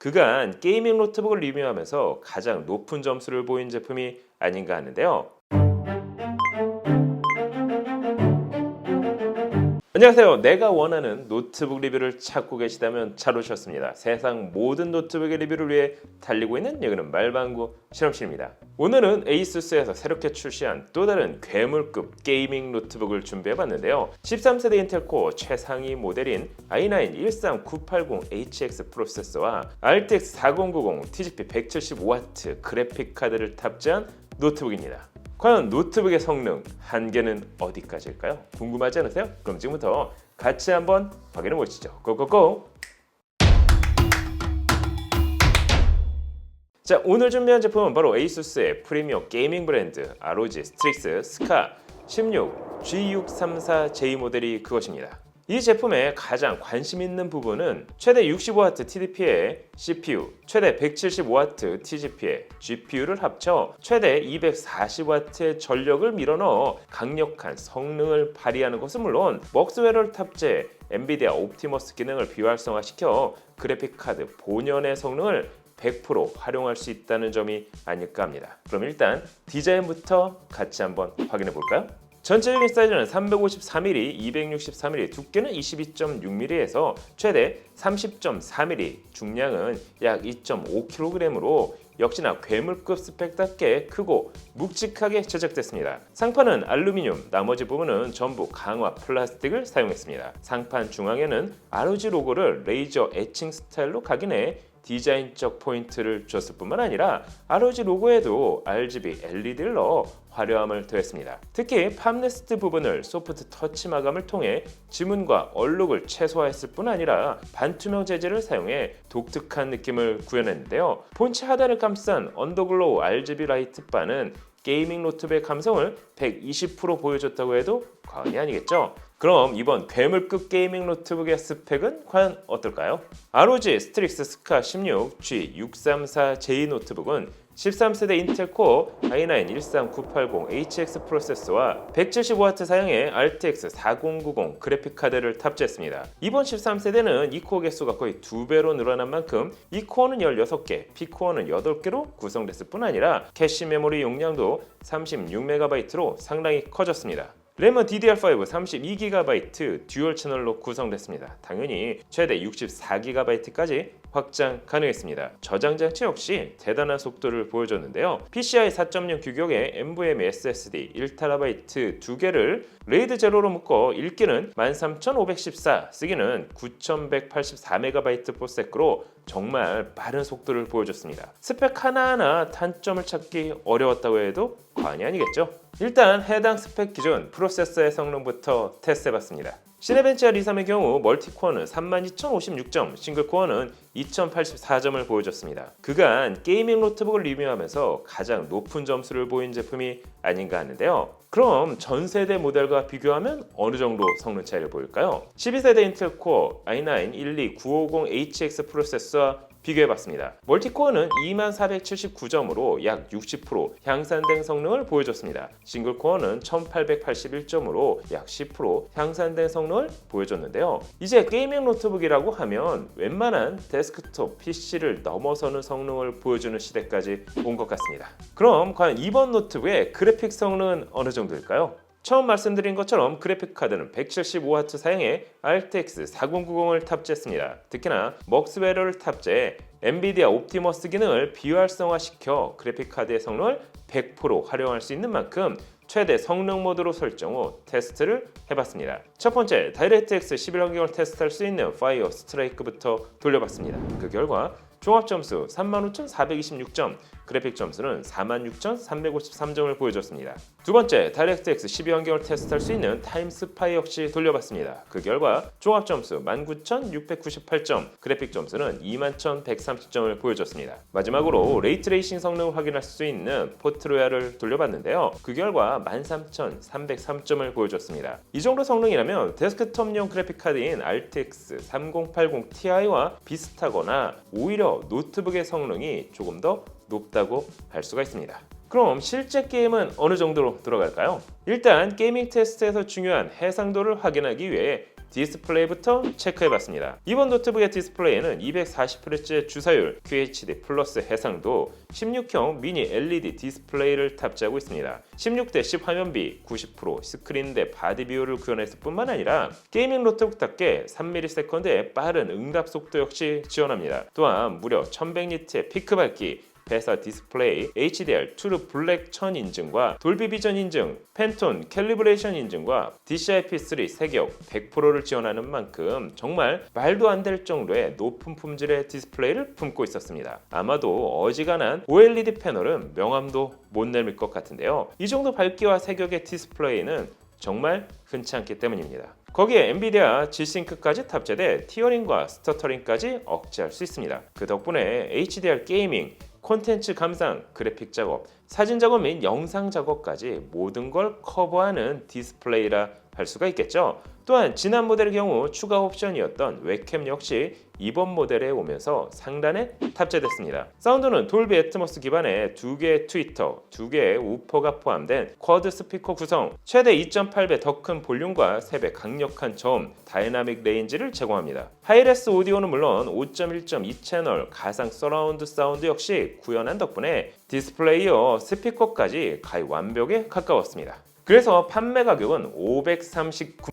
그간 게이밍 노트북을 리뷰하면서 가장 높은 점수를 보인 제품이 아닌가 하는데요. 안녕하세요. 내가 원하는 노트북 리뷰를 찾고 계시다면 잘 오셨습니다. 세상 모든 노트북의 리뷰를 위해 달리고 있는 여기는 말방구 실험실입니다. 오늘은 에이수스에서 새롭게 출시한 또 다른 괴물급 게이밍 노트북을 준비해봤는데요. 13세대 인텔 코어 최상위 모델인 i9-13980HX 프로세서와 RTX 4090 TGP 175W 그래픽 카드를 탑재한 노트북입니다. 과연 노트북의 성능 한계는 어디까지일까요? 궁금하지 않으세요? 그럼 지금부터 같이 한번 확인해 보시죠. 고고고! 자, 오늘 준비한 제품은 바로 에이수스의 프리미엄 게이밍 브랜드 ROG 스트릭스 스카 16 G634J 모델이 그것입니다. 이 제품의 가장 관심 있는 부분은 최대 65W TDP의 CPU, 최대 175W TGP의 GPU를 합쳐 최대 240W의 전력을 밀어넣어 강력한 성능을 발휘하는 것은 물론 먹스웨어를 탑재 엔비디아 옵티머스 기능을 비활성화시켜 그래픽카드 본연의 성능을 100% 활용할 수 있다는 점이 아닐까 합니다. 그럼 일단 디자인부터 같이 한번 확인해 볼까요? 전체적인 사이즈는 353mm, 263mm, 두께는 22.6mm에서 최대 30.4mm, 중량은 약 2.5kg으로 역시나 괴물급 스펙답게 크고 묵직하게 제작됐습니다. 상판은 알루미늄, 나머지 부분은 전부 강화 플라스틱을 사용했습니다. 상판 중앙에는 ROG 로고를 레이저 에칭 스타일로 각인해 디자인적 포인트를 줬을 뿐만 아니라 ROG 로고에도 RGB LED를 넣어 화려함을 더했습니다. 특히 팜레스트 부분을 소프트 터치 마감을 통해 지문과 얼룩을 최소화했을 뿐 아니라 반투명 재질을 사용해 독특한 느낌을 구현했는데요. 본체 하단을 감싼 언더글로우 RGB 라이트 바는 게이밍 노트북의 감성을 120% 보여줬다고 해도 과언이 아니겠죠. 그럼 이번 괴물급 게이밍 노트북의 스펙은 과연 어떨까요? ROG 스트릭스 스카 16 G634J 노트북은 13세대 인텔 코어 i9-13980HX 프로세서와 175W 사양의 RTX 4090 그래픽 카드를 탑재했습니다. 이번 13세대는 이 코어 개수가 거의 2배로 늘어난 만큼 이 코어는 16개, P코어는 8개로 구성됐을 뿐 아니라 캐시 메모리 용량도 36MB로 상당히 커졌습니다. 램은 DDR5 32GB 듀얼 채널로 구성됐습니다. 당연히 최대 64GB까지 확장 가능했습니다. 저장 장치 역시 대단한 속도를 보여줬는데요. PCI 4.0 규격의 NVMe SSD 1TB 2개를 레이드 제로로 묶어 읽기는 13514, 쓰기는 9184MB/s로 정말 빠른 속도를 보여줬습니다. 스펙 하나하나 단점을 찾기 어려웠다고 해도 과언이 아니겠죠. 일단 해당 스펙 기준 프로세서의 성능부터 테스트해봤습니다. 시네벤치 R23의 경우 멀티코어는 32,056점, 싱글코어는 2,084점을 보여줬습니다. 그간 게이밍 노트북을 리뷰하면서 가장 높은 점수를 보인 제품이 아닌가 하는데요. 그럼 전세대 모델과 비교하면 어느 정도 성능 차이를 보일까요? 12세대 인텔 코어 i9-12950HX 프로세서와 비교해봤습니다. 멀티코어는 2479점으로 약 60% 향상된 성능을 보여줬습니다. 싱글코어는 1881점으로 약 10% 향상된 성능을 보여줬는데요. 이제 게이밍 노트북이라고 하면 웬만한 데스크톱 PC를 넘어서는 성능을 보여주는 시대까지 온 것 같습니다. 그럼 과연 이번 노트북의 그래픽 성능은 어느 정도일까요? 처음 말씀드린 것처럼 그래픽카드는 175W 사양의 RTX 4090을 탑재했습니다. 특히나 먹스웨어를 탑재해 엔비디아 옵티머스 기능을 비활성화시켜 그래픽카드의 성능을 100% 활용할 수 있는 만큼 최대 성능 모드로 설정 후 테스트를 해봤습니다. 첫 번째, 다이렉트X 11환경을 테스트할 수 있는 파이어 스트라이크부터 돌려봤습니다. 그 결과 종합 점수 35,426점, 그래픽 점수는 46,353점을 보여줬습니다. 두 번째, 다이렉트X 12환경을 테스트할 수 있는 타임스파이 역시 돌려봤습니다. 그 결과 종합 점수 19,698점, 그래픽 점수는 21,130점을 보여줬습니다. 마지막으로 레이트레이싱 성능을 확인할 수 있는 포트로얄을 돌려봤는데요. 그 결과 13,303점을 보여줬습니다. 이 정도 성능이라면 데스크톱용 그래픽카드인 RTX 3080 Ti와 비슷하거나 오히려 노트북의 성능이 조금 더 높다고 할 수가 있습니다. 그럼 실제 게임은 어느 정도로 들어갈까요? 일단 게이밍 테스트에서 중요한 해상도를 확인하기 위해 디스플레이부터 체크해봤습니다. 이번 노트북의 디스플레이는 240Hz 주사율, QHD 플러스 해상도, 16형 미니 LED 디스플레이를 탑재하고 있습니다. 16:10 화면비, 90% 스크린 대 바디 비율을 구현했을 뿐만 아니라 게이밍 노트북답게 3ms/s의 빠른 응답 속도 역시 지원합니다. 또한 무려 1100니트의 피크 밝기, 배사 디스플레이, HDR 트루 블랙 1000 인증과 돌비 비전 인증, 팬톤 캘리브레이션 인증과 DCI-P3 세격 100%를 지원하는 만큼 정말 말도 안 될 정도의 높은 품질의 디스플레이를 품고 있었습니다. 아마도 어지간한 OLED 패널은 명함도 못 내밀 것 같은데요. 이 정도 밝기와 세격의 디스플레이는 정말 흔치 않기 때문입니다. 거기에 엔비디아 G-Sync까지 탑재돼 티어링과 스터터링까지 억제할 수 있습니다. 그 덕분에 HDR 게이밍, 콘텐츠 감상, 그래픽 작업, 사진 작업 및 영상 작업까지 모든 걸 커버하는 디스플레이라 할 수가 있겠죠. 또한 지난 모델의 경우 추가 옵션이었던 웹캠 역시 이번 모델에 오면서 상단에 탑재됐습니다. 사운드는 돌비 애트모스 기반의 2개의 트위터, 2개의 우퍼가 포함된 쿼드 스피커 구성, 최대 2.8배 더 큰 볼륨과 3배 강력한 저음, 다이나믹 레인지를 제공합니다. 하이레스 오디오는 물론 5.1.2 채널 가상 서라운드 사운드 역시 구현한 덕분에 디스플레이어 스피커까지 거의 완벽에 가까웠습니다. 그래서 판매 가격은 539.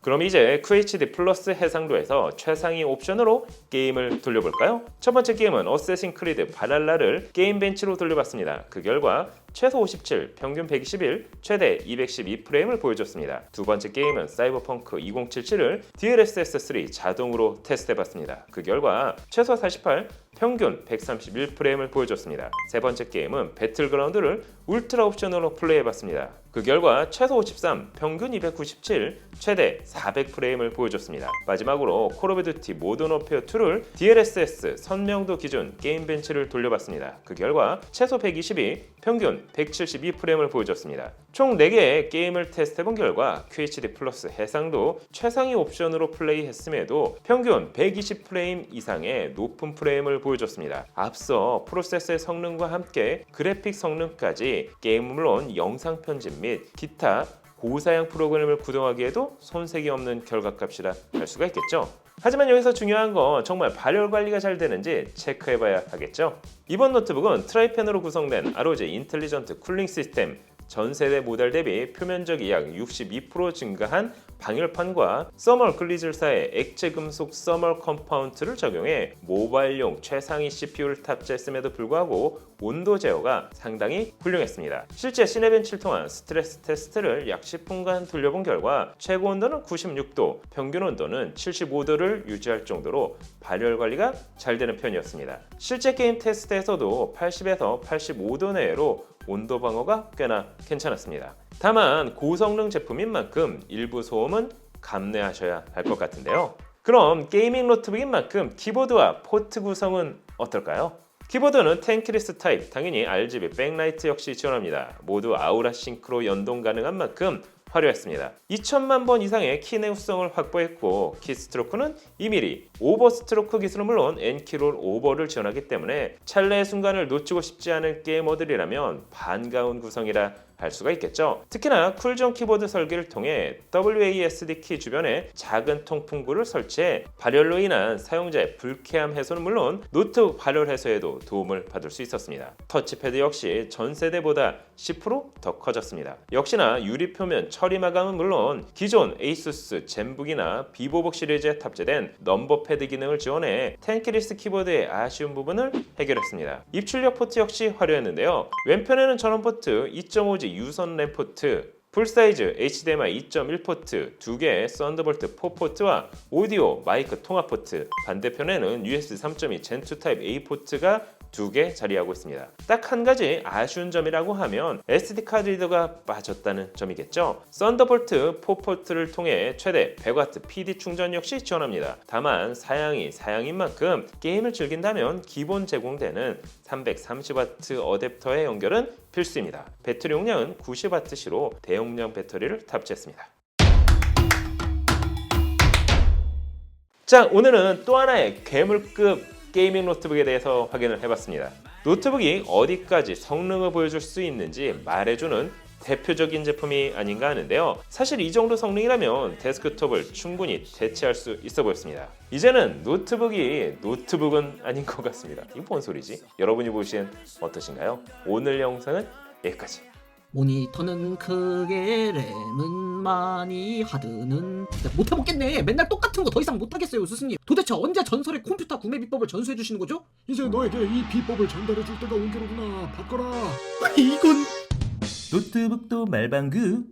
그럼 이제 QHD 플러스 해상도에서 최상위 옵션으로 게임을 돌려볼까요? 첫 번째 게임은 어쌔신 크리드 발랄라를 게임 벤치로 돌려봤습니다. 그 결과 최소 57, 평균 121, 최대 212프레임을 보여줬습니다. 두 번째 게임은 사이버펑크 2077을 DLSS3 자동으로 테스트해봤습니다. 그 결과 최소 48, 평균 131프레임을 보여줬습니다. 세 번째 게임은 배틀그라운드를 울트라 옵션으로 플레이해봤습니다. 그 결과 최소 53, 평균 297, 최대 400프레임을 보여줬습니다. 마지막으로 콜 오브 듀티 모던 워페어 2를 DLSS 선명도 기준 게임 벤치를 돌려봤습니다. 그 결과 최소 122, 평균 172프레임을 보여줬습니다. 총 4개의 게임을 테스트해본 결과 QHD 플러스 해상도 최상위 옵션으로 플레이했음에도 평균 120프레임 이상의 높은 프레임을 보여줬습니다. 앞서 프로세서의 성능과 함께 그래픽 성능까지 게임은 물론 영상 편집 및 기타 고사양 프로그램을 구동하기에도 손색이 없는 결과값이라 할 수가 있겠죠. 하지만 여기서 중요한 건 정말 발열 관리가 잘 되는지 체크해봐야 하겠죠. 이번 노트북은 트라이팬으로 구성된 ROG 인텔리전트 쿨링 시스템, 전 세대 모델 대비 표면적이 약 62% 증가한 방열판과 서멀 글리즐사의 액체 금속 서멀 컴파운트를 적용해 모바일용 최상위 CPU를 탑재했음에도 불구하고 온도 제어가 상당히 훌륭했습니다. 실제 시네벤치를 통한 스트레스 테스트를 약 10분간 돌려본 결과 최고 온도는 96도, 평균 온도는 75도를 유지할 정도로 발열 관리가 잘 되는 편이었습니다. 실제 게임 테스트에서도 80에서 85도 내외로 온도 방어가 꽤나 괜찮았습니다. 다만 고성능 제품인 만큼 일부 소음은 감내하셔야 할 것 같은데요. 그럼 게이밍 노트북인 만큼 키보드와 포트 구성은 어떨까요? 키보드는 텐키리스 타입, 당연히 RGB 백라이트 역시 지원합니다. 모두 아우라 싱크로 연동 가능한 만큼 화려했습니다. 2천만 번 이상의 키 내구성을 확보했고 키스트로크는 2mm, 오버스트로크 기술은 물론 N키롤 오버를 지원하기 때문에 찰나의 순간을 놓치고 싶지 않은 게이머들이라면 반가운 구성이라 할 수가 있겠죠. 특히나 쿨존 키보드 설계를 통해 WASD 키 주변에 작은 통풍구를 설치해 발열로 인한 사용자의 불쾌함 해소는 물론 노트북 발열 해소에도 도움을 받을 수 있었습니다. 터치패드 역시 전 세대보다 10%더 커졌습니다. 역시나 유리 표면 처리 마감은 물론 기존 에이수스 젠북이나 비보복 시리즈에 탑재된 넘버 패드 기능을 지원해 텐키리스 키보드의 아쉬운 부분을 해결했습니다. 입출력 포트 역시 화려했는데요. 왼편에는 전원 포트, 2.5G 유선 램 포트, 풀사이즈 HDMI 2.1 포트, 2개의 썬더볼트 4 포트와 오디오, 마이크 통합 포트, 반대편에는 USB 3.2 젠2 타입 A 포트가 2개 자리하고 있습니다. 딱 한 가지 아쉬운 점이라고 하면 SD카드 리더가 빠졌다는 점이겠죠. 썬더볼트 4 포트를 통해 최대 100W PD 충전 역시 지원합니다. 다만 사양인 만큼 게임을 즐긴다면 기본 제공되는 330W 어댑터의 연결은 필수입니다. 배터리 용량은 90W시로 대용량 배터리를 탑재했습니다. 자, 오늘은 또 하나의 괴물급 게이밍 노트북에 대해서 확인을 해봤습니다. 노트북이 어디까지 성능을 보여줄 수 있는지 말해주는 대표적인 제품이 아닌가 하는데요. 사실 이 정도 성능이라면 데스크톱을 충분히 대체할 수 있어 보였습니다. 이제는 노트북이 노트북은 아닌 것 같습니다. 이거 뭔 소리지? 여러분이 보시엔 어떠신가요? 오늘 영상은 여기까지. 모니터는 크게, 램은 많이, 하드는 못해먹겠네. 맨날 똑같은 거 더 이상 못하겠어요, 스승님. 도대체 언제 전설의 컴퓨터 구매 비법을 전수해 주시는 거죠? 이제 너에게 이 비법을 전달해 줄 때가 온 게로구나. 바꿔라. 이건 노트북도 말방구